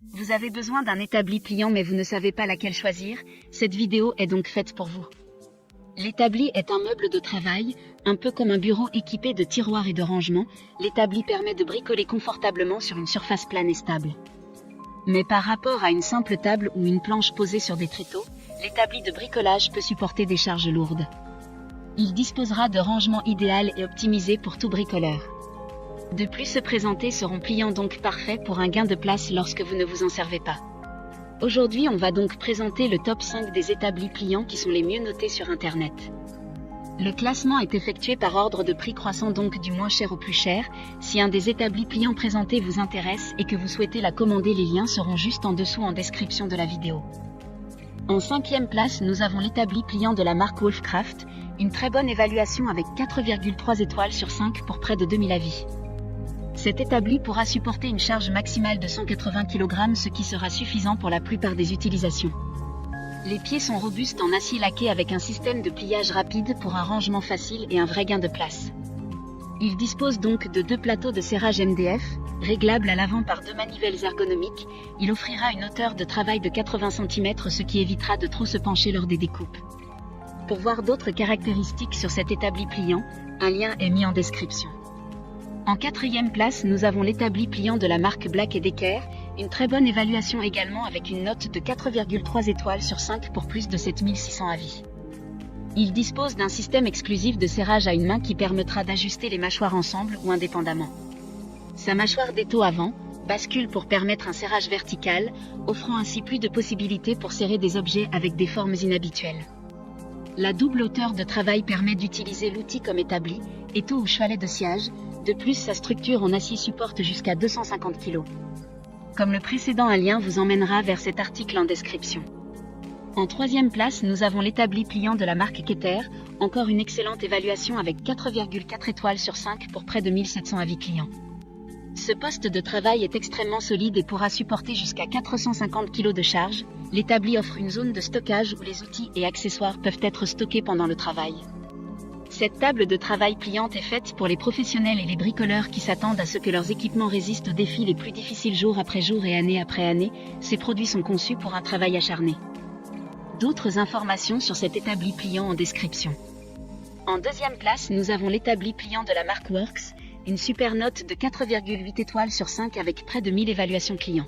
Vous avez besoin d'un établi pliant mais vous ne savez pas laquelle choisir, cette vidéo est donc faite pour vous. L'établi est un meuble de travail, un peu comme un bureau équipé de tiroirs et de rangements. L'établi permet de bricoler confortablement sur une surface plane et stable. Mais par rapport à une simple table ou une planche posée sur des tréteaux, l'établi de bricolage peut supporter des charges lourdes. Il disposera de rangements idéal et optimisés pour tout bricoleur. De plus, ceux présentés seront pliants, donc parfaits pour un gain de place lorsque vous ne vous en servez pas. Aujourd'hui, on va donc présenter le top 5 des établis pliants qui sont les mieux notés sur Internet. Le classement est effectué par ordre de prix croissant, donc du moins cher au plus cher. Si un des établis pliants présentés vous intéresse et que vous souhaitez la commander, les liens seront juste en dessous en description de la vidéo. En 5e place, nous avons l'établi pliant de la marque Wolfcraft, une très bonne évaluation avec 4,3 étoiles sur 5 pour près de 2000 avis. Cet établi pourra supporter une charge maximale de 180 kg, ce qui sera suffisant pour la plupart des utilisations. Les pieds sont robustes en acier laqué avec un système de pliage rapide pour un rangement facile et un vrai gain de place. Il dispose donc de 2 plateaux de serrage MDF, réglables à l'avant par 2 manivelles ergonomiques. Il offrira une hauteur de travail de 80 cm, ce qui évitera de trop se pencher lors des découpes. Pour voir d'autres caractéristiques sur cet établi pliant, un lien est mis en description. En 4e place, nous avons l'établi pliant de la marque Black & Decker, une très bonne évaluation également avec une note de 4,3 étoiles sur 5 pour plus de 7600 avis. Il dispose d'un système exclusif de serrage à une main qui permettra d'ajuster les mâchoires ensemble ou indépendamment. Sa mâchoire d'étau avant bascule pour permettre un serrage vertical, offrant ainsi plus de possibilités pour serrer des objets avec des formes inhabituelles. La double hauteur de travail permet d'utiliser l'outil comme établi, étau ou chevalet de sciage. De plus, sa structure en acier supporte jusqu'à 250 kg. Comme le précédent, un lien vous emmènera vers cet article en description. En 3e place, nous avons l'établi pliant de la marque Keter, encore une excellente évaluation avec 4,4 étoiles sur 5 pour près de 1700 avis clients. Ce poste de travail est extrêmement solide et pourra supporter jusqu'à 450 kg de charge. L'établi offre une zone de stockage où les outils et accessoires peuvent être stockés pendant le travail. Cette table de travail pliante est faite pour les professionnels et les bricoleurs qui s'attendent à ce que leurs équipements résistent aux défis les plus difficiles jour après jour et année après année. Ces produits sont conçus pour un travail acharné. D'autres informations sur cet établi pliant en description. En 2e place, nous avons l'établi pliant de la marque Works, une super note de 4,8 étoiles sur 5 avec près de 1000 évaluations clients.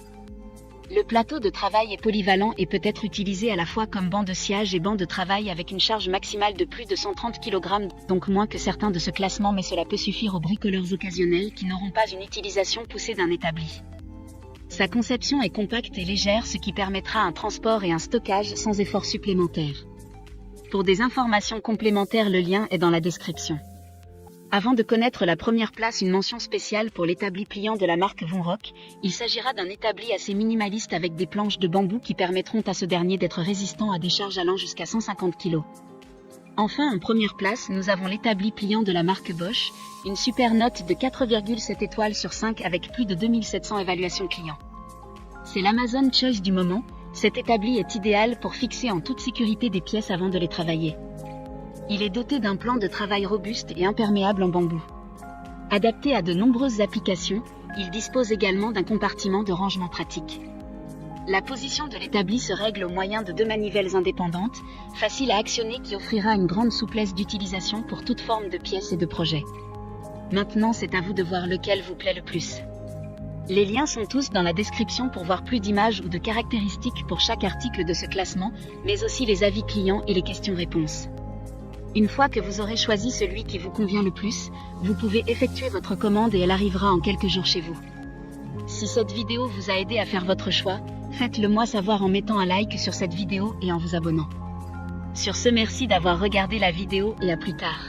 Le plateau de travail est polyvalent et peut être utilisé à la fois comme banc de sciage et banc de travail avec une charge maximale de plus de 130 kg, donc moins que certains de ce classement, mais cela peut suffire aux bricoleurs occasionnels qui n'auront pas une utilisation poussée d'un établi. Sa conception est compacte et légère, ce qui permettra un transport et un stockage sans effort supplémentaire. Pour des informations complémentaires, le lien est dans la description. Avant de connaître la première place, une mention spéciale pour l'établi pliant de la marque Vonrock. Il s'agira d'un établi assez minimaliste avec des planches de bambou qui permettront à ce dernier d'être résistant à des charges allant jusqu'à 150 kg. Enfin, en première place, nous avons l'établi pliant de la marque Bosch, une super note de 4,7 étoiles sur 5 avec plus de 2700 évaluations clients. C'est l'Amazon Choice du moment. Cet établi est idéal pour fixer en toute sécurité des pièces avant de les travailler. Il est doté d'un plan de travail robuste et imperméable en bambou. Adapté à de nombreuses applications, il dispose également d'un compartiment de rangement pratique. La position de l'établi se règle au moyen de 2 manivelles indépendantes, faciles à actionner, qui offrira une grande souplesse d'utilisation pour toute forme de pièces et de projets. Maintenant, c'est à vous de voir lequel vous plaît le plus. Les liens sont tous dans la description pour voir plus d'images ou de caractéristiques pour chaque article de ce classement, mais aussi les avis clients et les questions-réponses. Une fois que vous aurez choisi celui qui vous convient le plus, vous pouvez effectuer votre commande et elle arrivera en quelques jours chez vous. Si cette vidéo vous a aidé à faire votre choix, faites-le moi savoir en mettant un like sur cette vidéo et en vous abonnant. Sur ce, merci d'avoir regardé la vidéo et à plus tard.